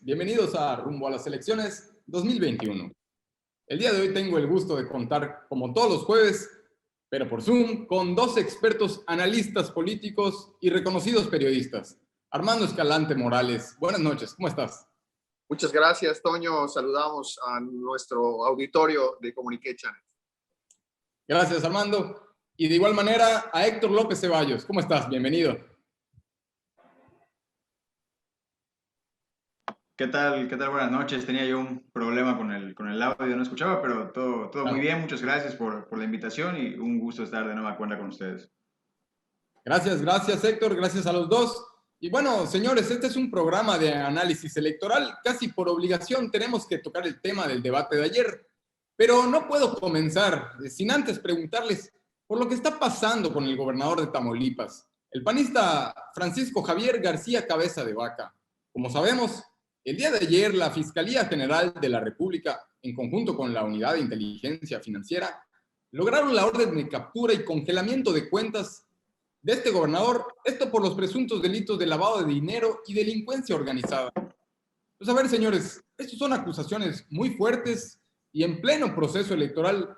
bienvenidos a Rumbo a las Elecciones 2021. El día de hoy tengo el gusto de contar, como todos los jueves, pero por Zoom, con dos expertos analistas políticos y reconocidos periodistas. Armando Escalante Morales, buenas noches, ¿cómo estás? Muchas gracias, Toño. Saludamos a nuestro auditorio de Comunique Channel. Gracias, Armando. Y de igual manera a Héctor López Ceballos, ¿cómo estás? Bienvenido. ¿Qué tal? ¿Qué tal? Buenas noches. Tenía yo un problema con el audio, no escuchaba, pero todo muy bien. Muchas gracias por la invitación y un gusto estar de nueva cuenta con ustedes. Gracias Héctor, gracias a los dos. Y bueno, señores, este es un programa de análisis electoral. Casi por obligación tenemos que tocar el tema del debate de ayer. Pero no puedo comenzar sin antes preguntarles por lo que está pasando con el gobernador de Tamaulipas, el panista Francisco Javier García Cabeza de Vaca. Como sabemos, el día de ayer la Fiscalía General de la República, en conjunto con la Unidad de Inteligencia Financiera, lograron la orden de captura y congelamiento de cuentas de este gobernador, esto por los presuntos delitos de lavado de dinero y delincuencia organizada. Pues a ver, señores, estas son acusaciones muy fuertes y en pleno proceso electoral.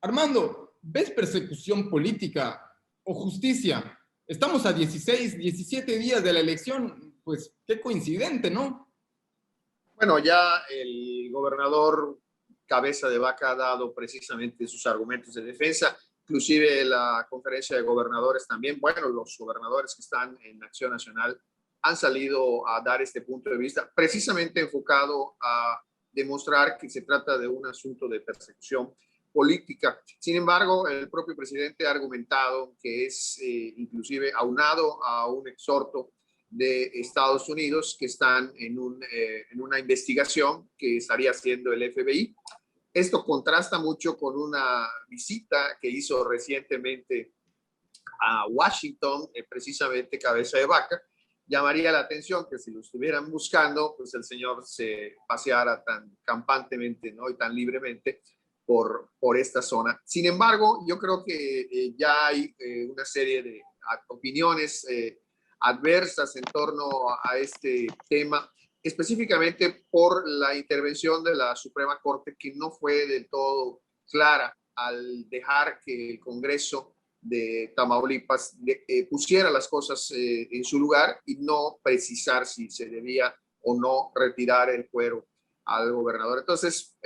Armando, ¿ves persecución política o justicia? Estamos a 16, 17 días de la elección, pues qué coincidente, ¿no? Bueno, ya el gobernador Cabeza de Vaca ha dado precisamente sus argumentos de defensa, inclusive la conferencia de gobernadores también. Bueno, los gobernadores que están en Acción Nacional han salido a dar este punto de vista, precisamente enfocado a demostrar que se trata de un asunto de persecución política. Sin embargo, el propio presidente ha argumentado que es inclusive aunado a un exhorto de Estados Unidos que están en una investigación que estaría haciendo el FBI. Esto contrasta mucho con una visita que hizo recientemente a Washington, precisamente Cabeza de Vaca. Llamaría la atención que si lo estuvieran buscando, pues el señor se paseara tan campantemente, ¿no? Y tan libremente por esta zona. Sin embargo, yo creo que ya hay una serie de opiniones adversas en torno a este tema, específicamente por la intervención de la Suprema Corte, que no fue del todo clara al dejar que el Congreso de Tamaulipas pusiera las cosas en su lugar y no precisar si se debía o no retirar el fuero al gobernador. Entonces,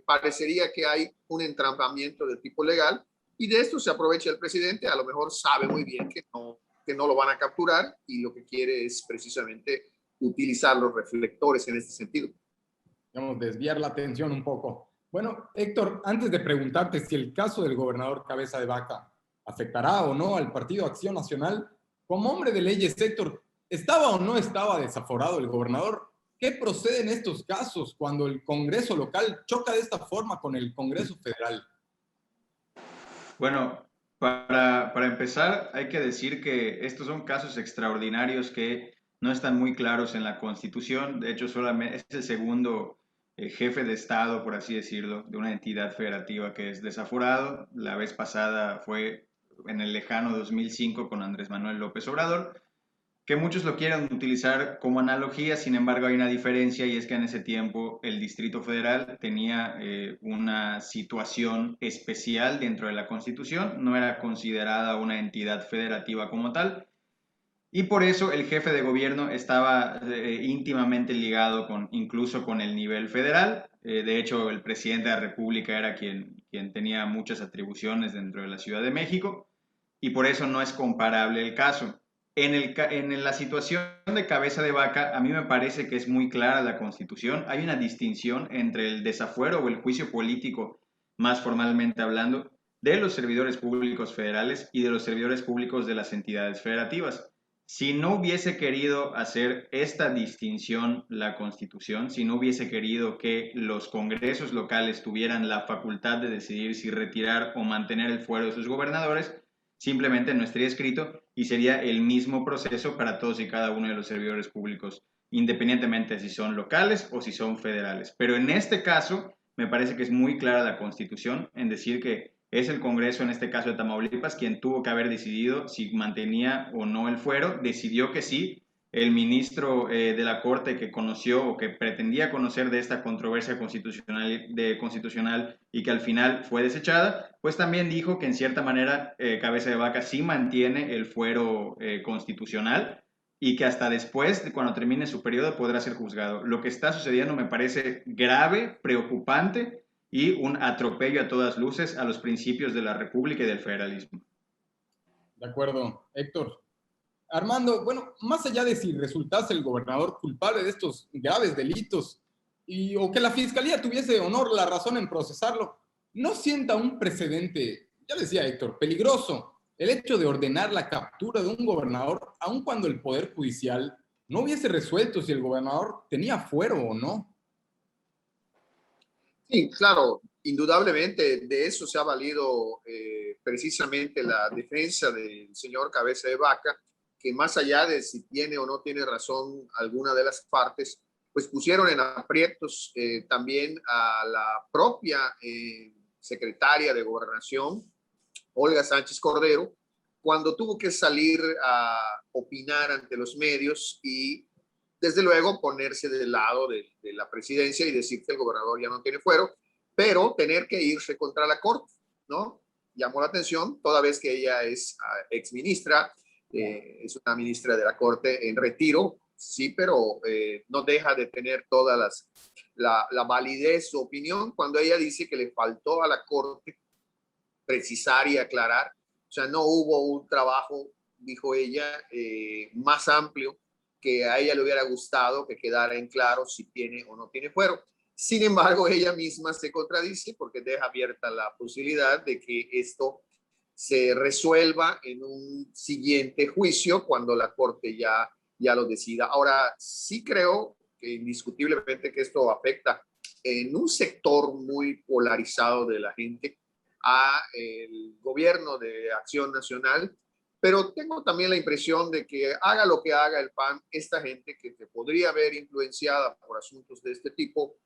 parecería que hay un entrampamiento de tipo legal y de esto se aprovecha el presidente. A lo mejor sabe muy bien que no lo van a capturar y lo que quiere es precisamente utilizar los reflectores en este sentido. Vamos a desviar la atención un poco. Bueno, Héctor, antes de preguntarte si el caso del gobernador Cabeza de Vaca afectará o no al Partido Acción Nacional, como hombre de leyes, Héctor, ¿estaba o no estaba desaforado el gobernador? ¿Qué procede en estos casos cuando el Congreso local choca de esta forma con el Congreso federal? Bueno, para empezar, hay que decir que estos son casos extraordinarios que no están muy claros en la Constitución. De hecho, solamente es el segundo jefe de Estado, por así decirlo, de una entidad federativa que es desaforado. La vez pasada fue en el lejano 2005 con Andrés Manuel López Obrador, que muchos lo quieren utilizar como analogía. Sin embargo, hay una diferencia y es que en ese tiempo el Distrito Federal tenía una situación especial dentro de la Constitución, no era considerada una entidad federativa como tal, y por eso el jefe de gobierno estaba íntimamente ligado incluso con el nivel federal. De hecho, el presidente de la República era quien tenía muchas atribuciones dentro de la Ciudad de México, y por eso no es comparable el caso. En la situación de Cabeza de Vaca, a mí me parece que es muy clara la Constitución. Hay una distinción entre el desafuero o el juicio político, más formalmente hablando, de los servidores públicos federales y de los servidores públicos de las entidades federativas. Si no hubiese querido hacer esta distinción la Constitución, si no hubiese querido que los congresos locales tuvieran la facultad de decidir si retirar o mantener el fuero de sus gobernadores, simplemente no estaría escrito y sería el mismo proceso para todos y cada uno de los servidores públicos, independientemente de si son locales o si son federales. Pero en este caso, me parece que es muy clara la Constitución en decir que es el Congreso, en este caso de Tamaulipas, quien tuvo que haber decidido si mantenía o no el fuero, decidió que sí, el ministro de la Corte que conoció o que pretendía conocer de esta controversia constitucional y que al final fue desechada, pues también dijo que en cierta manera Cabeza de Vaca sí mantiene el fuero constitucional y que hasta después, cuando termine su periodo, podrá ser juzgado. Lo que está sucediendo me parece grave, preocupante y un atropello a todas luces a los principios de la República y del federalismo. De acuerdo, Héctor. Armando, bueno, más allá de si resultase el gobernador culpable de estos graves delitos o que la fiscalía tuviese honor la razón en procesarlo, ¿no sienta un precedente, ya decía Héctor, peligroso el hecho de ordenar la captura de un gobernador aun cuando el Poder Judicial no hubiese resuelto si el gobernador tenía fuero o no? Sí, claro, indudablemente de eso se ha valido precisamente la defensa del señor Cabeza de Vaca, que más allá de si tiene o no tiene razón alguna de las partes, pues pusieron en aprietos también a la propia secretaria de Gobernación, Olga Sánchez Cordero, cuando tuvo que salir a opinar ante los medios y desde luego ponerse del lado de la presidencia y decir que el gobernador ya no tiene fuero, pero tener que irse contra la corte, ¿no? Llamó la atención, toda vez que ella es ex ministra, es una ministra de la corte en retiro, sí, pero no deja de tener toda la validez, su opinión, cuando ella dice que le faltó a la corte precisar y aclarar, o sea, no hubo un trabajo, dijo ella, más amplio que a ella le hubiera gustado que quedara en claro si tiene o no tiene fuero. Sin embargo, ella misma se contradice porque deja abierta la posibilidad de que esto se resuelva en un siguiente juicio cuando la Corte ya lo decida. Ahora, sí creo que indiscutiblemente que esto afecta en un sector muy polarizado de la gente a el gobierno de Acción Nacional, pero tengo también la impresión de que haga lo que haga el PAN, esta gente que se podría ver influenciada por asuntos de este tipo,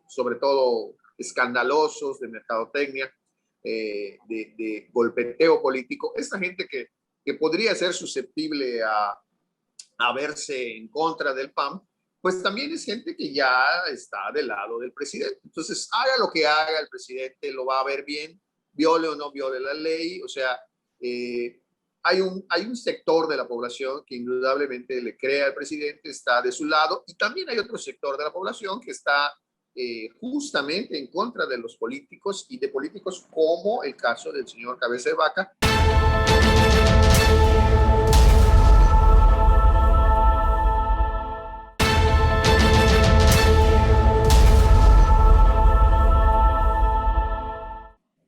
sobre todo escandalosos de mercadotecnia, de golpeteo político, esta gente que podría ser susceptible a verse en contra del PAN, pues también es gente que ya está del lado del presidente. Entonces, haga lo que haga el presidente, lo va a ver bien, viole o no viole la ley. O sea, hay un sector de la población que indudablemente le cree al presidente, está de su lado, y también hay otro sector de la población que está justamente en contra de los políticos y de políticos como el caso del señor Cabeza de Vaca.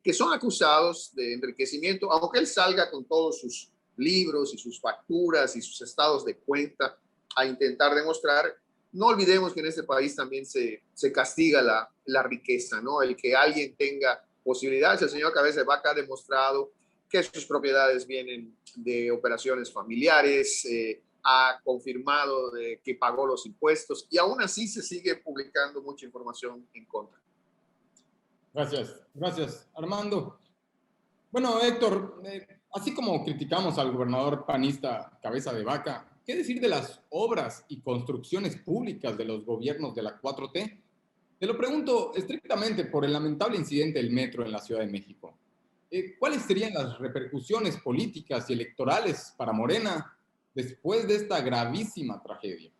Que son acusados de enriquecimiento, aunque él salga con todos sus libros y sus facturas y sus estados de cuenta a intentar demostrar. No olvidemos que en este país también se castiga la riqueza, ¿no? El que alguien tenga posibilidades. El señor Cabeza de Vaca ha demostrado que sus propiedades vienen de operaciones familiares, ha confirmado que pagó los impuestos y aún así se sigue publicando mucha información en contra. Gracias, Armando. Bueno, Héctor, así como criticamos al gobernador panista Cabeza de Vaca, ¿qué decir de las obras y construcciones públicas de los gobiernos de la 4T? Te lo pregunto estrictamente por el lamentable incidente del metro en la Ciudad de México. ¿Cuáles serían las repercusiones políticas y electorales para Morena después de esta gravísima tragedia?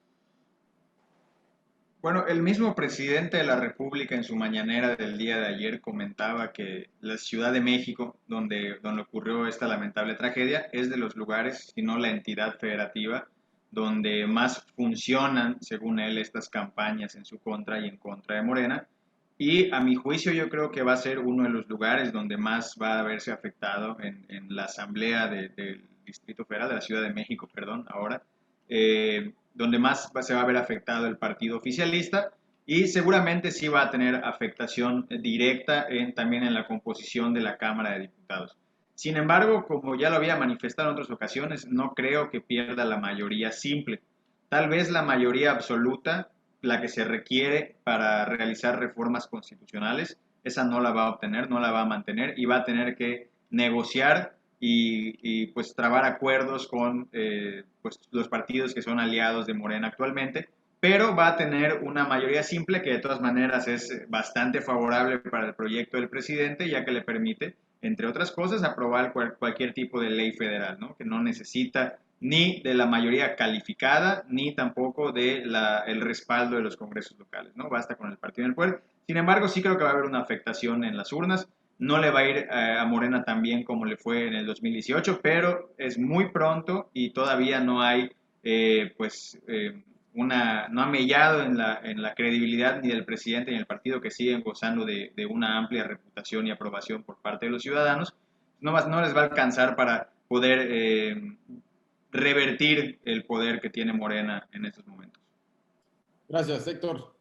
Bueno, el mismo presidente de la República en su mañanera del día de ayer comentaba que la Ciudad de México, donde ocurrió esta lamentable tragedia, es de los lugares, si no la entidad federativa, donde más funcionan, según él, estas campañas en su contra y en contra de Morena. Y a mi juicio yo creo que va a ser uno de los lugares donde más va a verse afectado en la Asamblea del Distrito Federal, de la Ciudad de México, perdón, ahora. Donde más se va a ver afectado el partido oficialista y seguramente sí va a tener afectación directa también en la composición de la Cámara de Diputados. Sin embargo, como ya lo había manifestado en otras ocasiones, no creo que pierda la mayoría simple. Tal vez la mayoría absoluta, la que se requiere para realizar reformas constitucionales, esa no la va a obtener, no la va a mantener y va a tener que negociar y pues trabar acuerdos con pues, los partidos que son aliados de Morena actualmente, pero va a tener una mayoría simple que de todas maneras es bastante favorable para el proyecto del presidente, ya que le permite, entre otras cosas, aprobar cualquier tipo de ley federal, ¿no? Que no necesita ni de la mayoría calificada, ni tampoco de el respaldo de los congresos locales, ¿no? Basta con el partido en el poder. Sin embargo, sí creo que va a haber una afectación en las urnas. No le va a ir a Morena tan bien como le fue en el 2018, pero es muy pronto y todavía no hay, no ha mellado en la credibilidad ni del presidente ni del partido, que siguen gozando de una amplia reputación y aprobación por parte de los ciudadanos. No les va a alcanzar para poder revertir el poder que tiene Morena en estos momentos. Gracias, Héctor.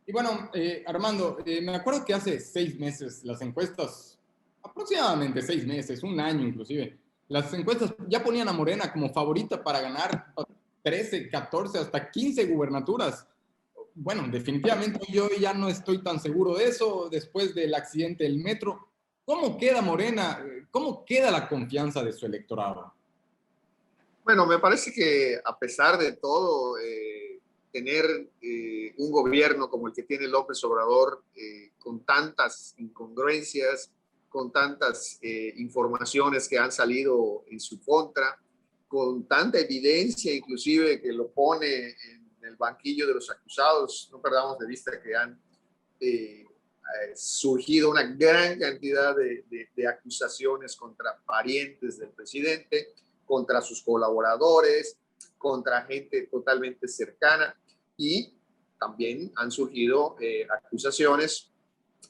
Y bueno, Armando, me acuerdo que hace 6 meses las encuestas, aproximadamente 6 meses, un año inclusive, las encuestas ya ponían a Morena como favorita para ganar 13, 14, hasta 15 gubernaturas. Bueno, definitivamente yo ya no estoy tan seguro de eso después del accidente del metro. ¿Cómo queda Morena? ¿Cómo queda la confianza de su electorado? Bueno, me parece que a pesar de todo, tener un gobierno como el que tiene López Obrador, con tantas incongruencias, con tantas informaciones que han salido en su contra, con tanta evidencia inclusive que lo pone en el banquillo de los acusados. No perdamos de vista que han surgido una gran cantidad de acusaciones contra parientes del presidente, contra sus colaboradores, contra gente totalmente cercana, y también han surgido acusaciones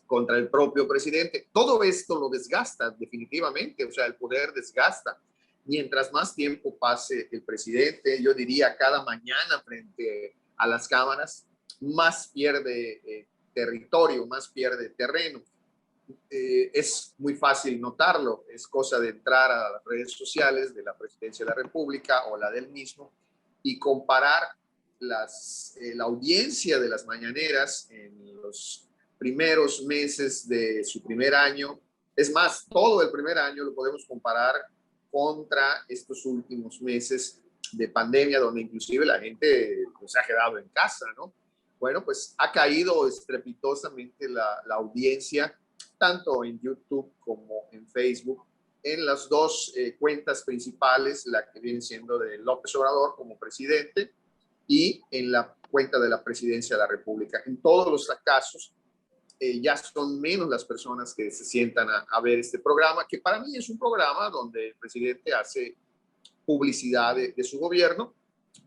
contra el propio presidente. Todo esto lo desgasta definitivamente, o sea, el poder desgasta. Mientras más tiempo pase el presidente, yo diría cada mañana frente a las cámaras, más pierde territorio, más pierde terreno. Es muy fácil notarlo, es cosa de entrar a las redes sociales de la Presidencia de la República o la del mismo y comparar la audiencia de las mañaneras en los primeros meses de su primer año. Es más, todo el primer año lo podemos comparar contra estos últimos meses de pandemia, donde inclusive la gente pues, se ha quedado en casa, ¿no? Bueno, pues ha caído estrepitosamente la audiencia, tanto en YouTube como en Facebook, en las dos cuentas principales, la que viene siendo de López Obrador como presidente y en la cuenta de la Presidencia de la República. En todos los casos, ya son menos las personas que se sientan a ver este programa, que para mí es un programa donde el presidente hace publicidad de su gobierno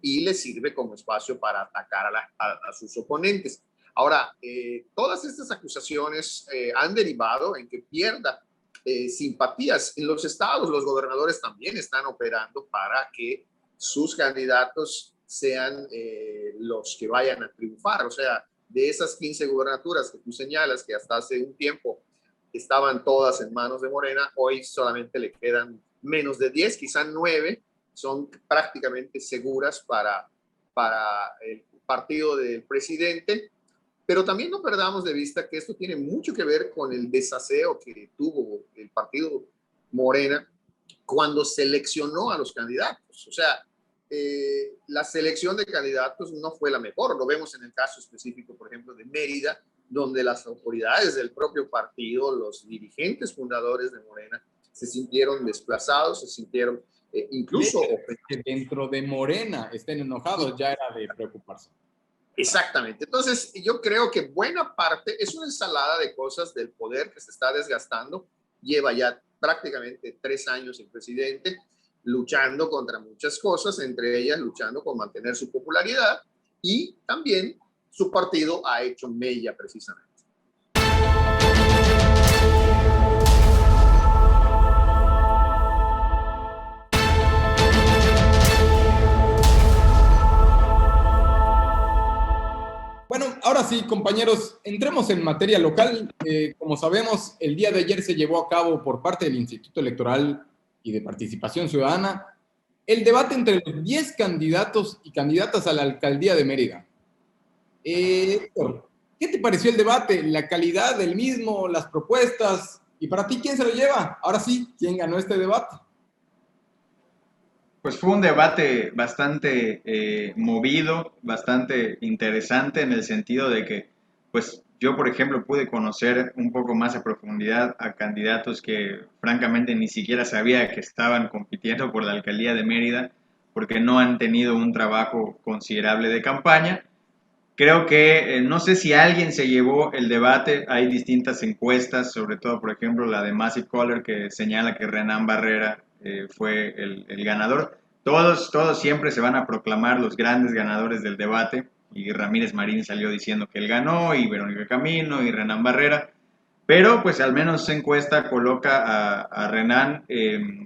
y le sirve como espacio para atacar a sus oponentes. Ahora, todas estas acusaciones han derivado en que pierda simpatías. En los estados, los gobernadores también están operando para que sus candidatos sean los que vayan a triunfar. O sea, de esas 15 gubernaturas que tú señalas, que hasta hace un tiempo estaban todas en manos de Morena, hoy solamente le quedan menos de 10, quizás 9, son prácticamente seguras para el partido del presidente. Pero también no perdamos de vista que esto tiene mucho que ver con el desaseo que tuvo el partido Morena cuando seleccionó a los candidatos. O sea, la selección de candidatos no fue la mejor. Lo vemos en el caso específico, por ejemplo, de Mérida, donde las autoridades del propio partido, los dirigentes fundadores de Morena, se sintieron desplazados, se sintieron incluso... Que dentro de Morena estén enojados, ya era de preocuparse. Exactamente. Entonces, yo creo que buena parte es una ensalada de cosas del poder que se está desgastando. Lleva ya prácticamente 3 años el presidente luchando contra muchas cosas, entre ellas luchando con mantener su popularidad, y también su partido ha hecho mella precisamente. Bueno, ahora sí, compañeros, entremos en materia local. Como sabemos, el día de ayer se llevó a cabo por parte del Instituto Electoral y de Participación Ciudadana el debate entre los 10 candidatos y candidatas a la alcaldía de Mérida. Héctor, ¿qué te pareció el debate? ¿La calidad del mismo, las propuestas? Y para ti, ¿quién se lo lleva? Ahora sí, ¿quién ganó este debate? Pues fue un debate bastante movido, bastante interesante en el sentido de que, pues yo, por ejemplo, pude conocer un poco más a profundidad a candidatos que francamente ni siquiera sabía que estaban compitiendo por la alcaldía de Mérida, porque no han tenido un trabajo considerable de campaña. Creo que no sé si alguien se llevó el debate, hay distintas encuestas, sobre todo, por ejemplo, la de Massive Caller, que señala que Renan Barrera fue el ganador. Todos siempre se van a proclamar los grandes ganadores del debate, y Ramírez Marín salió diciendo que él ganó, y Verónica Camino, y Renan Barrera, pero pues al menos esa encuesta coloca a Renan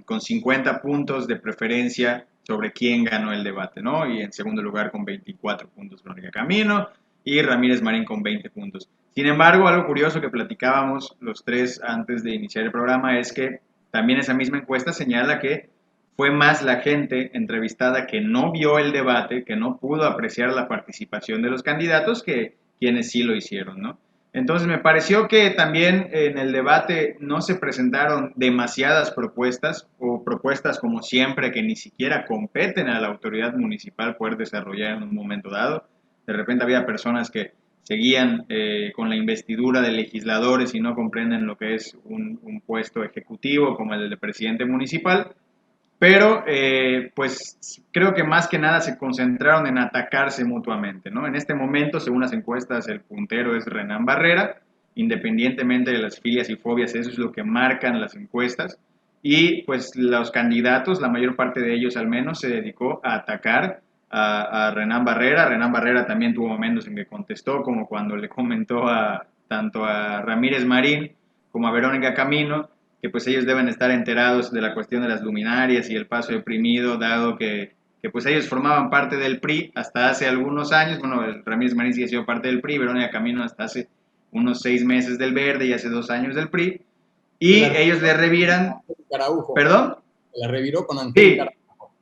con 50 puntos de preferencia sobre quién ganó el debate, ¿no? Y en segundo lugar con 24 puntos Verónica Camino y Ramírez Marín con 20 puntos. Sin embargo, algo curioso que platicábamos los tres antes de iniciar el programa es que también esa misma encuesta señala que fue más la gente entrevistada que no vio el debate, que no pudo apreciar la participación de los candidatos, que quienes sí lo hicieron, ¿no? Entonces me pareció que también en el debate no se presentaron demasiadas propuestas o propuestas como siempre que ni siquiera competen a la autoridad municipal poder desarrollar en un momento dado. De repente había personas que seguían con la investidura de legisladores y no comprenden lo que es un puesto ejecutivo como el de presidente municipal. Pero pues creo que más que nada se concentraron en atacarse mutuamente, ¿no? En este momento, según las encuestas, el puntero es Renan Barrera, independientemente de las filias y fobias, eso es lo que marcan las encuestas. Y pues los candidatos, la mayor parte de ellos al menos, se dedicó a atacar a Renan Barrera. Renan Barrera también tuvo momentos en que contestó, como cuando le comentó tanto a Ramírez Marín como a Verónica Camino, que pues ellos deben estar enterados de la cuestión de las luminarias y el paso deprimido, dado que pues ellos formaban parte del PRI hasta hace algunos años. Bueno, el Ramírez Marín sí ha sido parte del PRI, Verónica Camino hasta hace unos 6 meses del Verde y hace 2 años del PRI, y ellos le reviran, ¿perdón? La reviró con Angélica Araujo.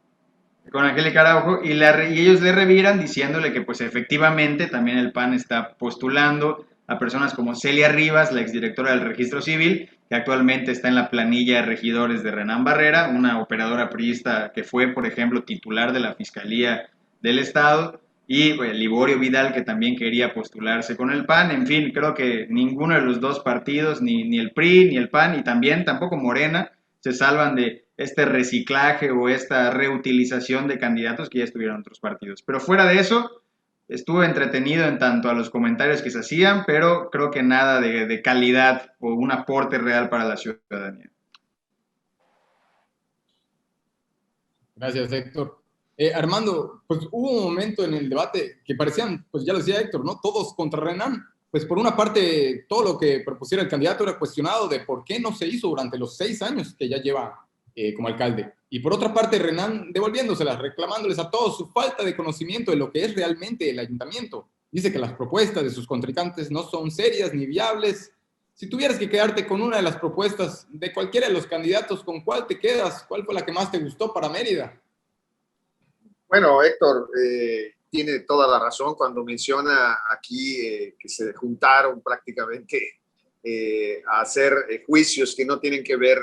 Con Angélica Araujo, y ellos le reviran diciéndole que pues efectivamente también el PAN está postulando a personas como Celia Rivas, la exdirectora del Registro Civil, que actualmente está en la planilla de regidores de Renan Barrera, una operadora priista que fue, por ejemplo, titular de la Fiscalía del Estado, y pues, Liborio Vidal, que también quería postularse con el PAN. En fin, creo que ninguno de los dos partidos, ni el PRI, ni el PAN, y también tampoco Morena, se salvan de este reciclaje o esta reutilización de candidatos que ya estuvieron en otros partidos. Pero fuera de eso, estuvo entretenido en tanto a los comentarios que se hacían, pero creo que nada de calidad o un aporte real para la ciudadanía. Gracias, Héctor. Armando, pues hubo un momento en el debate que parecían, pues ya lo decía Héctor, ¿no? Todos contra Renan. Pues por una parte, todo lo que propusiera el candidato era cuestionado de por qué no se hizo durante los 6 años que ya lleva como alcalde. Y por otra parte, Renan devolviéndoselas, reclamándoles a todos su falta de conocimiento de lo que es realmente el ayuntamiento. Dice que las propuestas de sus contrincantes no son serias ni viables. Si tuvieras que quedarte con una de las propuestas de cualquiera de los candidatos, ¿con cuál te quedas? ¿Cuál fue la que más te gustó para Mérida? Bueno, Héctor, tiene toda la razón cuando menciona aquí que se juntaron prácticamente a hacer juicios que no tienen que ver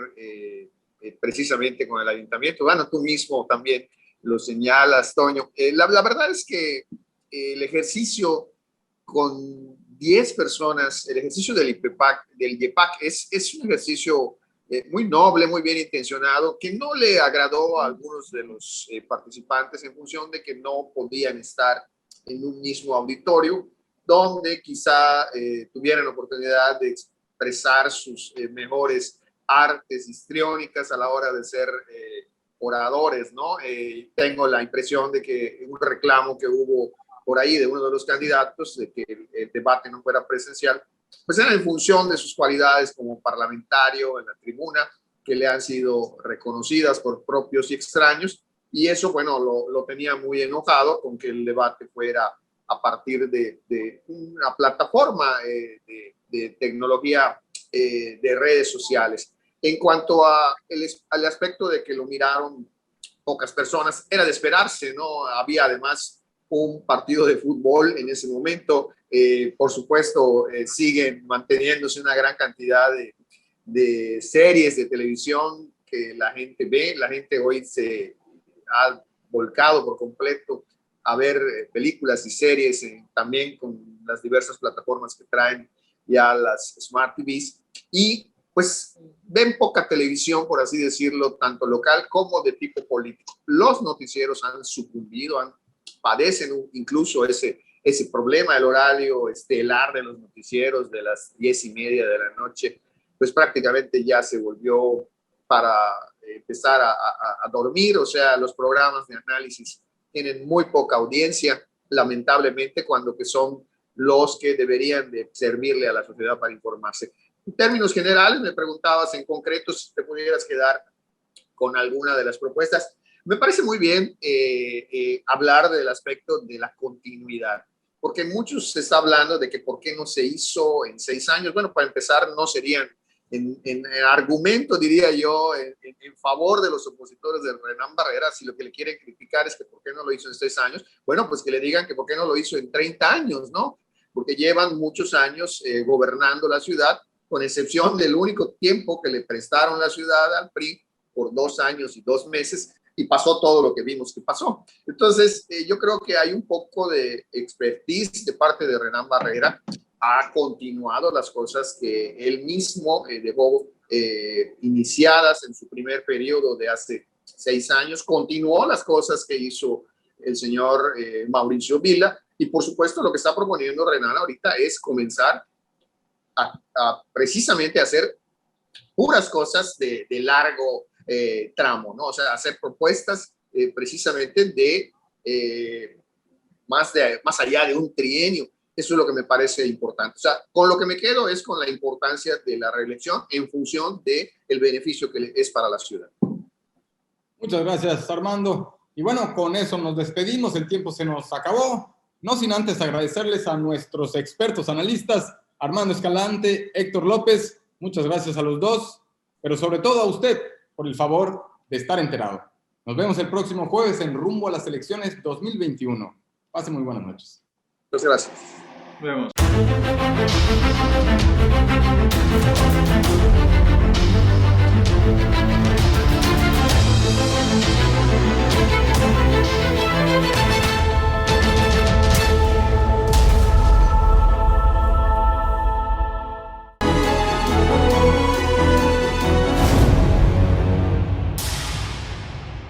precisamente con el ayuntamiento. Bueno, tú mismo también lo señalas, Toño. La verdad es que el ejercicio con 10 personas, el ejercicio del IEPAC es un ejercicio muy noble, muy bien intencionado, que no le agradó a algunos de los participantes en función de que no podían estar en un mismo auditorio, donde quizá tuvieran la oportunidad de expresar sus mejores artes histriónicas a la hora de ser oradores, ¿no? Tengo la impresión de que un reclamo que hubo por ahí de uno de los candidatos de que el debate no fuera presencial, pues era en función de sus cualidades como parlamentario en la tribuna, que le han sido reconocidas por propios y extraños, y eso, bueno, lo tenía muy enojado con que el debate fuera a partir de una plataforma de tecnología de redes sociales. En cuanto al aspecto de que lo miraron pocas personas, era de esperarse, ¿no? Había además un partido de fútbol en ese momento. Por supuesto, siguen manteniéndose una gran cantidad de series de televisión que la gente ve. La gente hoy ha volcado por completo a ver películas y series, también con las diversas plataformas que traen ya las Smart TVs, y pues ven poca televisión, por así decirlo, tanto local como de tipo político. Los noticieros han sucumbido, padecen incluso ese problema, el horario estelar de los noticieros de las 10:30 de la noche, pues prácticamente ya se volvió para empezar a dormir. O sea, los programas de análisis tienen muy poca audiencia, lamentablemente, cuando que son los que deberían de servirle a la sociedad para informarse. En términos generales, me preguntabas en concreto si te pudieras quedar con alguna de las propuestas. Me parece muy bien hablar del aspecto de la continuidad, porque muchos se está hablando de que por qué no se hizo en 6 años. Bueno, para empezar, no serían en argumento, diría yo, en favor de los opositores de Renán Barrera. Si lo que le quieren criticar es que por qué no lo hizo en 6 años, bueno, pues que le digan que por qué no lo hizo en 30 años, ¿no? Porque llevan muchos años gobernando la ciudad, con excepción del único tiempo que le prestaron la ciudad al PRI por 2 años y 2 meses, y pasó todo lo que vimos que pasó. Entonces, yo creo que hay un poco de expertise de parte de Renán Barrera. Ha continuado las cosas que él mismo dejó iniciadas en su primer periodo de hace 6 años, continuó las cosas que hizo el señor Mauricio Vila, y por supuesto lo que está proponiendo Renán ahorita es comenzar a precisamente hacer puras cosas de largo tramo, ¿no? O sea, hacer propuestas precisamente de más allá de un trienio. Eso es lo que me parece importante. O sea, con lo que me quedo es con la importancia de la reelección en función del beneficio que es para la ciudad. Muchas gracias, Armando. Y bueno, con eso nos despedimos. El tiempo se nos acabó. No sin antes agradecerles a nuestros expertos analistas, Armando Escalante, Héctor López. Muchas gracias a los dos, pero sobre todo a usted por el favor de estar enterado. Nos vemos el próximo jueves en Rumbo a las Elecciones 2021. Pasen muy buenas noches. Muchas gracias. Nos vemos.